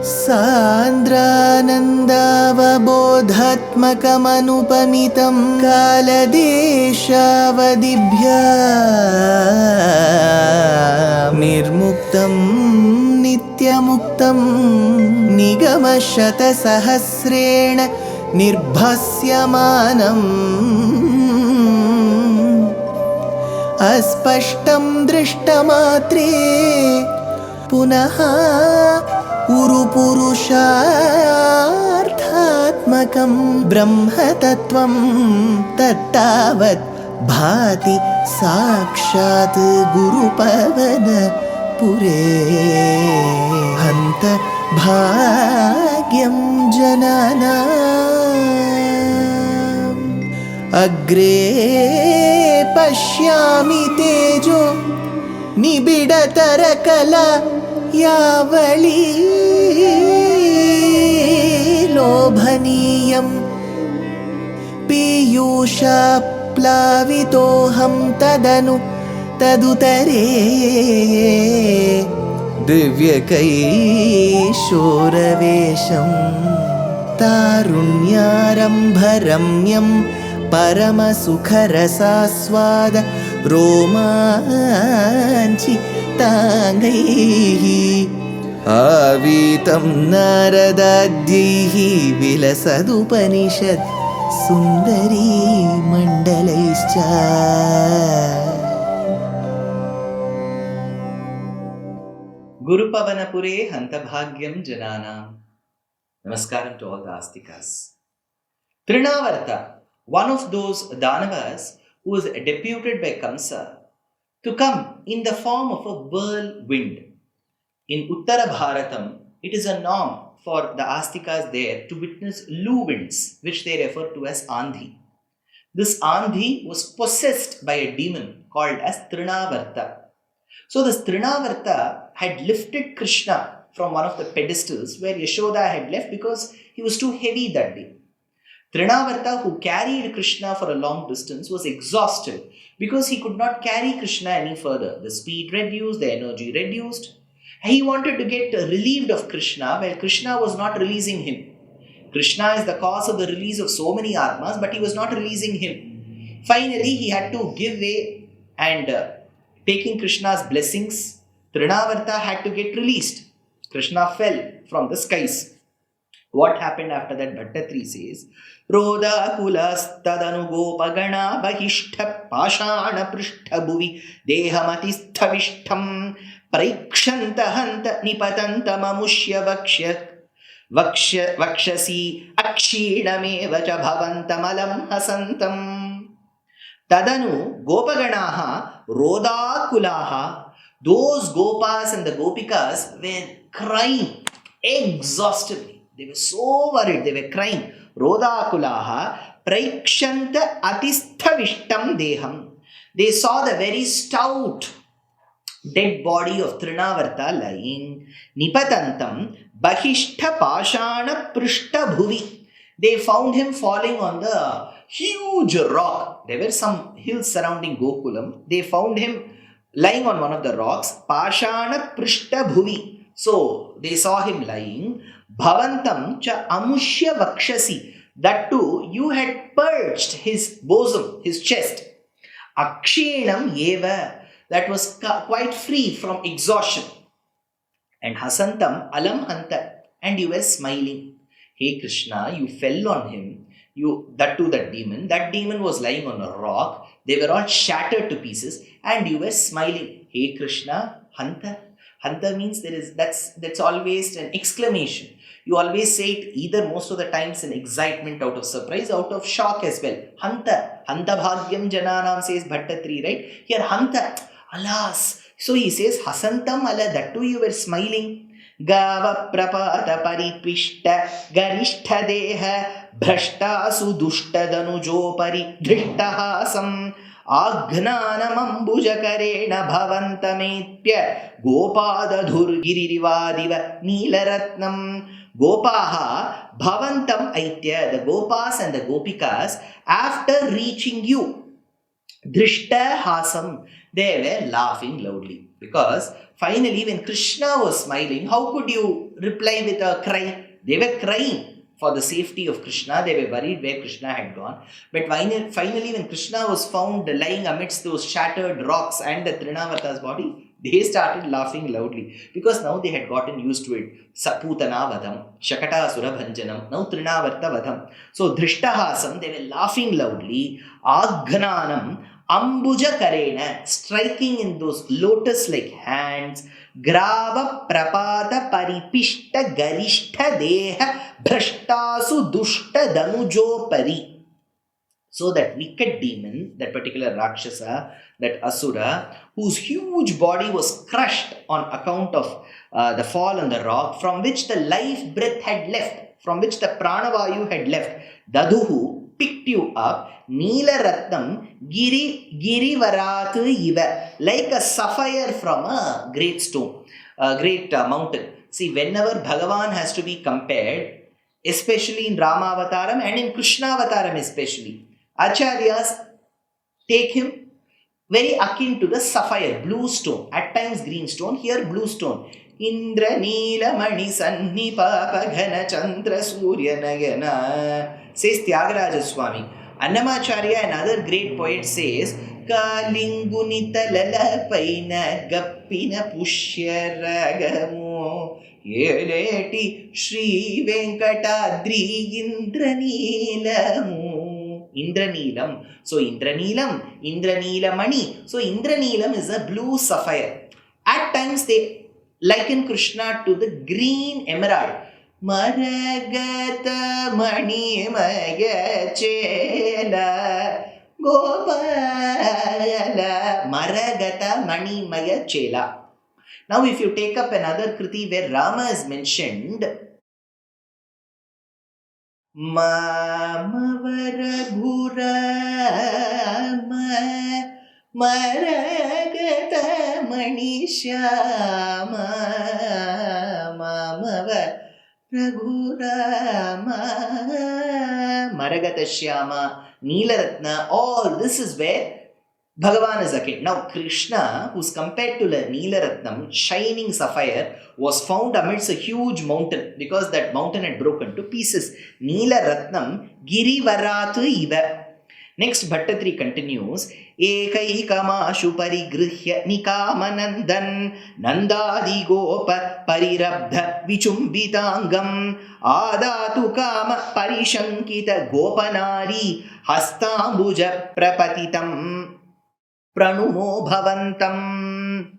सान्द्रानन्दावबोधात्मकमनुपमितं कालदेशावदिभ्या निर्मुक्तं नित्यमुक्तं निगमशतसहस्रेण निर्भास्यमानम् अस्पष्टं दृष्टमात्रे पुनः उरुपुरुषार्थात्मकं ब्रह्मतत्त्वं तत्तावत् भाति साक्षात् गुरुपवनपुरे हन्त भाग्यं जनानाम् अग्रे पश्यामि तेजो निबिडतरकला यावली लोभनीयं पीयूषाप्लावितोऽहं तदुतरे दिव्यकैशोरवेशं तारुण्यारम्भरम्यं परमसुखरसास्वाद रोमाञ्चिताङ्गैः आवीतं नारदाद्यैः विलसदुपनिषत् सुन्दरी मण्डलैश्च. Gurupavanapure Hantabhagyam Jananam. Namaskaram to all the Astikas. Trinavarta, one of those Danavas who was deputed by Kamsa to come in the form of a whirlwind. In Uttara Bharatam, it is a norm for the Astikas there to witness loo winds, which they refer to as Andhi. This Andhi was possessed by a demon called as Trinavarta. So this Trinavarta had lifted Krishna from one of the pedestals where Yashoda had left because he was too heavy that day. Trinavarta, who carried Krishna for a long distance, was exhausted because he could not carry Krishna any further. The speed reduced, the energy reduced. He wanted to get relieved of Krishna while Krishna was not releasing him. Krishna is the cause of the release of so many Atmas, but he was not releasing him. Finally, he had to give way and taking Krishna's blessings, Trinavarta had to get released. Krishna fell from the skies. What happened after that? Bhattatri says, Roda kulas tadanu gopagana bahishta pashana prishta bhuvi dehamatisthavishtam parikshanta hanta nipatanta mamushya vakshasi akshinameva cha bhavantamalam hasantam. Tadanu gopaganaha rodakulaha. Those gopas and the gopikas were crying exhaustively. They were so worried, they were crying. Rodakulaha praikshanta atisthavishtam deham. They saw the very stout dead body of Trinavarta lying. Nipatantam bahishta pashana prishta bhuvi. They found him falling on the huge rock. There were some hills surrounding Gokulam. They found him lying on one of the rocks. Pashana prishta bhuvi. So they saw him lying. Bhavantam cha amushya vakshasi. That too, you had purged his bosom, his chest. Akshinam eva. That was quite free from exhaustion. And hasantam alam hanta. And you were smiling. Hey Krishna, you fell on him. That demon. That demon was lying on a rock. They were all shattered to pieces. And you were smiling. Hey Krishna, hanta. Hanta means that's always an exclamation. You always say it either most of the times in excitement, out of surprise, out of shock as well. Hanta. Hanta bhagyam jananam says Bhattatri, right? Here hanta. Alas. So he says hasantam ala. That too you were smiling. Gava prapata paripishta garishtha deha bhrashtasu dushtadanujo paridhishtahasam agnanamambujakarena bhavantametpya gopadadhurgiririvadiva neelaratnam. Gopaha bhavantam aitya. The gopas and the gopikas, after reaching you, drishtahasam, they were laughing loudly. Because finally, when Krishna was smiling, how could you reply with a cry? They were crying for the safety of Krishna. They were worried where Krishna had gone. But finally, when Krishna was found lying amidst those shattered rocks and the Trinavarta's body, they started laughing loudly because now they had gotten used to it. Saputana vadam, Shakata surabhanjanam, now Trinavarta vadam. So Drishtahasam, they were laughing loudly. Aghnanam, Ambuja Karena, striking in those lotus-like hands. Grava Prapata Paripishta Garishta Deha Bhrashtasu Dushta Danujo Pari. So that wicked demon, that particular Rakshasa, that Asura, whose huge body was crushed on account of the fall on the rock, from which the life breath had left, from which the Pranavayu had left, Daduhu picked you up, Neela Ratnam Girivaratu Iva, like a sapphire from a great stone, a great mountain. See, whenever Bhagavan has to be compared, especially in Rama Avataram and in Krishna Avataram especially, Acharyas take him very akin to the sapphire, blue stone, at times green stone, here blue stone. Indra Neela Mani Sanni Papa Ghana Chandra Surya Nagana, says Tyagaraja Swami. Annamacharya, another great poet, says Kalingunita Lala Paina Gappina Pushya Ragamo Yeleti Shri Venkatadri Indranilamu. Indraneelam. So Indraneelam, Indraneelamani. So Indraneelam is a blue sapphire. At times they liken Krishna to the green emerald. Maragata mani maya chela Gopala Maragata mani maya chela. Now if you take up another kriti where Rama is mentioned, Mamavara Gurama Maragata Manishama Mamava Raghurama Maragata Shyama Neelaratna, all this is where Bhagavan is akin. Now Krishna, who's compared to the Neelaratnam, shining sapphire, was found amidst a huge mountain because that mountain had broken to pieces. Neelaratnam Girivaratu Iva. Next Bhattatri continues, Ekaikamashu Parigrihya Nikamanandan Nandadi Gopa Parirabdha Vichumbitangam Adatu Kama Parishankita Gopanari Hastambuja Prapatitam Pranumo Bhavantam.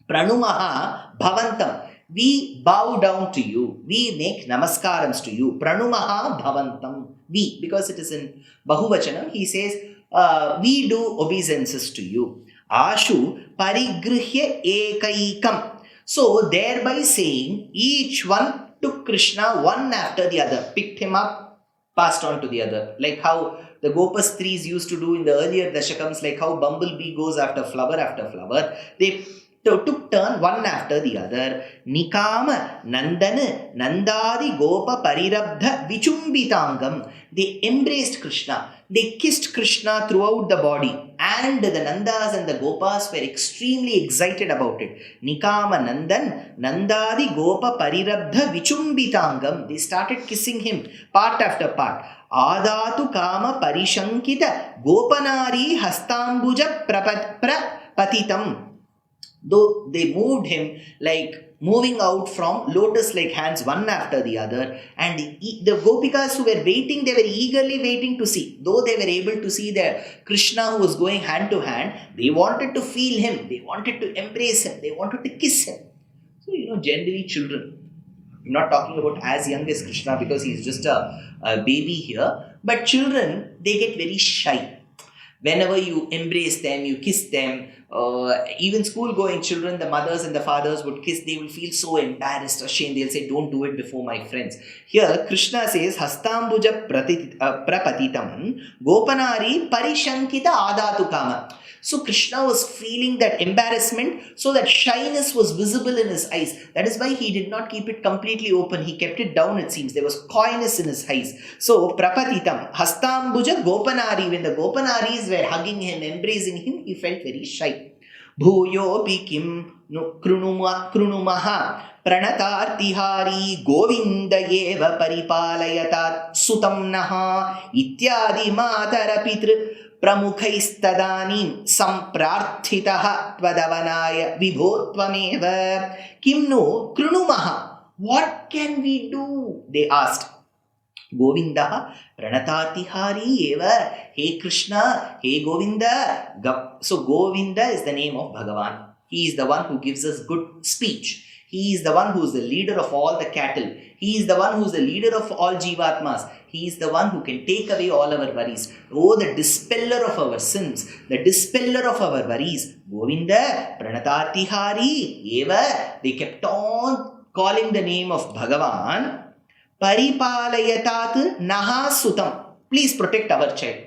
Pranumaha Bhavantam. We bow down to you. We make namaskarams to you. Pranumaha Bhavantam. We, because it is in Bahuvachanam, he says, we do obeisances to you. Ashu Parigrihya Ekaikam. So, thereby saying, each one took Krishna one after the other, picked him up, passed on to the other. Like how the Gopastris used to do in the earlier Dashakams, like how bumblebee goes after flower, they took turn one after the other. Nikama Nandana Nandadi Gopa Parirabdha Vichumbitangam. They embraced Krishna. They kissed Krishna throughout the body. And the Nandas and the Gopas were extremely excited about it. Nikama Nandan Nandadi Gopa Parirabdha Vichumbitangam. They started kissing him part after part. Adatu Kama Parishankita Gopanari Hastambuja Prapatitam. Though they moved him like moving out from lotus-like hands one after the other, and the Gopikas who were waiting, they were eagerly waiting to see. Though they were able to see the Krishna who was going hand to hand, they wanted to feel him, they wanted to embrace him, they wanted to kiss him. So, generally children, I'm not talking about as young as Krishna because he's just a baby here, but children, they get very shy. Whenever you embrace them, you kiss them, even school-going children, the mothers and the fathers would kiss, they will feel so embarrassed, ashamed, they'll say, don't do it before my friends. Here, Krishna says, Hastambuja Prapatitam Gopanari Parishankita Adatu Kama. So Krishna was feeling that embarrassment, so that shyness was visible in his eyes. That is why he did not keep it completely open. He kept it down, it seems. There was coyness in his eyes. So Prapatitam, Hastambuja Gopanari. When the Gopanaris were hugging him, embracing him, he felt very shy. भूयोऽपि किं नु कृणुमः प्रणतार्तिहारी गोविन्द एव परिपालयतात् सुतं नः इत्यादि मातरपितृप्रमुखैस्तदानीं सम्प्रार्थितः त्वदवनाय विभो त्वमेव किं नु कृणुमः. What can we do? They asked. Govinda Pranatatihari eva. Hey Krishna, hey Govinda. So Govinda is the name of Bhagavan. He is the one who gives us good speech. He is the one who is the leader of all the cattle. He is the one who is the leader of all Jivatmas. He is the one who can take away all our worries. Oh, the dispeller of our sins, the dispeller of our worries. Govinda Pranatatihari eva. They kept on calling the name of Bhagavan. Paripalayatat naha sutam. Please protect our child.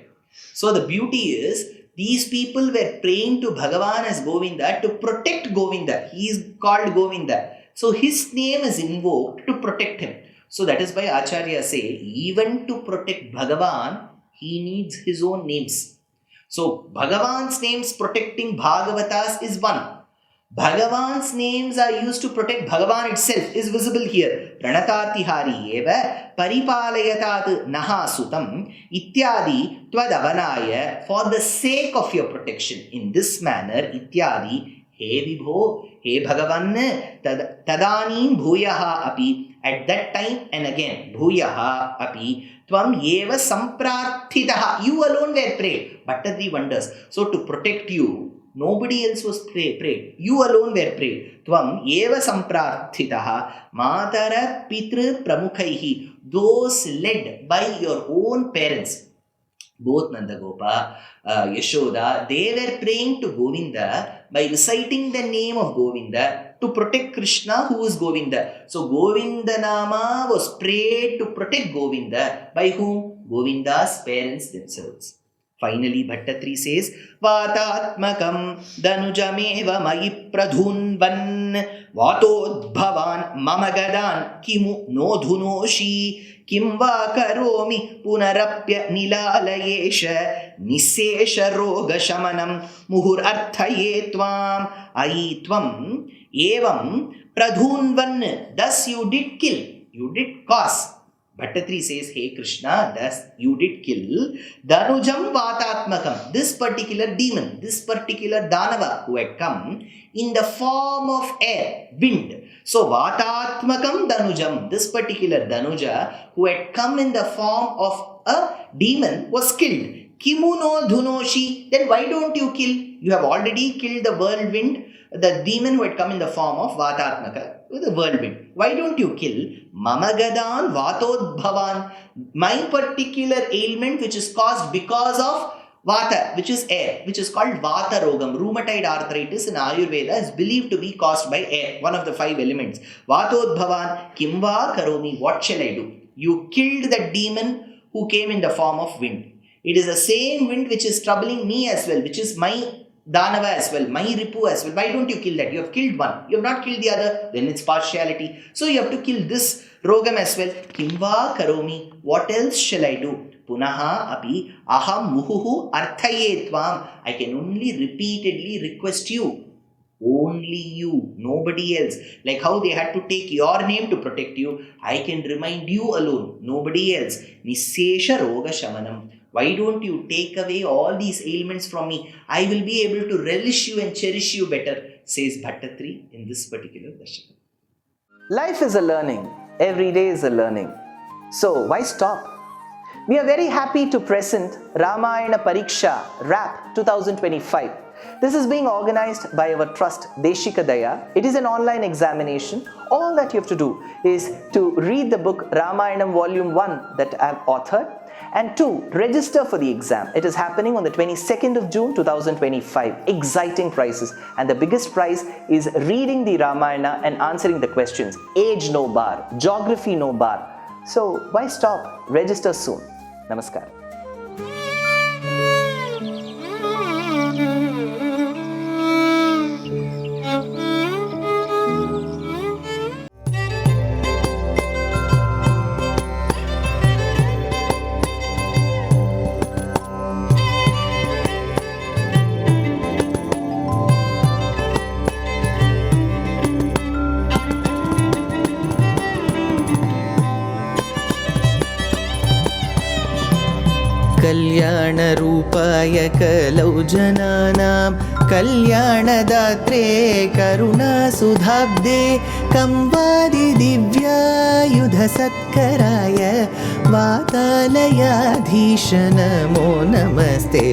So the beauty is, these people were praying to Bhagavan as Govinda to protect Govinda. He is called Govinda. So his name is invoked to protect him. So that is why Acharya say, even to protect Bhagavan, he needs his own names. So Bhagavan's names protecting Bhagavatas is one. Bhagavan's names are used to protect Bhagavan itself is visible here. Pranatartihari eva paripalayatat naha sutam ityadi tvadavanaya, for the sake of your protection. In this manner, ityadi, he vibho, he Bhagavan, tadanim bhuyaha api, at that time and again, bhuyaha api, tvam eva samprarthitaha, you alone were prayed. Bhattadri wonders. So to protect you, nobody else was prayed. You alone were prayed. Tvam eva samprarthitaha matara pitru pramukhaihi, those led by your own parents. Both Nandagopa, Yashoda, they were praying to Govinda by reciting the name of Govinda to protect Krishna, who is Govinda. So Govinda Nama was prayed to protect Govinda. By whom? Govinda's parents themselves. Finally, Bhattatri says, Vatatmakam danujameva mayi pradhunvan vatodbhavan mamagadan kimu nodhunoshi kim va karomi punarapya nilalayesha nisesha roga shamanam muhur arthaye tvam ai tvam evam pradhunvan. Thus you did kill, you did cause. Bhattatri says, hey Krishna, thus you did kill Danujam Vatatmakam, this particular demon, this particular Danava who had come in the form of air, wind. So Vatatmakam Danujam, this particular Danuja who had come in the form of a demon was killed. Kimuno Dhunoshi, then why don't you kill? You have already killed the whirlwind, the demon who had come in the form of Vatatmaka, the whirlwind. Why don't you kill Mamagadan Vatodbhavan, my particular ailment which is caused because of Vata, which is air, which is called Vata Rogam. Rheumatoid arthritis in Ayurveda is believed to be caused by air, one of the 5 elements. Vatodbhavan Kimva Karomi, what shall I do? You killed the demon who came in the form of wind. It is the same wind which is troubling me as well, which is my Danava as well, my Ripu as well. Why don't you kill that? You have killed one, you have not killed the other, then it's partiality. So you have to kill this Rogam as well. Kimva Karomi, what else shall I do? Punaha api aham muhuhu arthaye tvam, I can only repeatedly request you. Only you, nobody else. Like how they had to take your name to protect you, I can remind you alone, nobody else. Nisesha roga shamanam, why don't you take away all these ailments from me? I will be able to relish you and cherish you better, says Bhattatri in this particular Dashakam. Life is a learning. Every day is a learning. So why stop? We are very happy to present Ramayana Pariksha RAP 2025. This is being organized by our trust Deshikadaya. It is an online examination. All that you have to do is to read the book Ramayanam Volume 1 that I have authored, and 2, register for the exam. It is happening on the 22nd of June 2025. Exciting prizes, and the biggest prize is reading the Ramayana and answering the questions. Age no bar, geography no bar. So why stop? Register soon. Namaskar. कल्याणरूपाय कलौ जनानां कल्याणदात्रे करुणासुधाब्दे कंवादिदिव्यायुधसत्कराय वातालयाधीश नमो नमस्ते।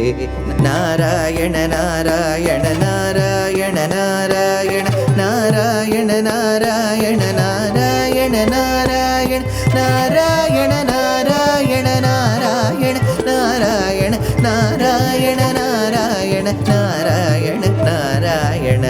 नारायण नारायण नारायण नारायण नारायण नारायण नारायण नारायण नारायण नारायण नारायण नारायण नारायण नारायण नारायण नारायण।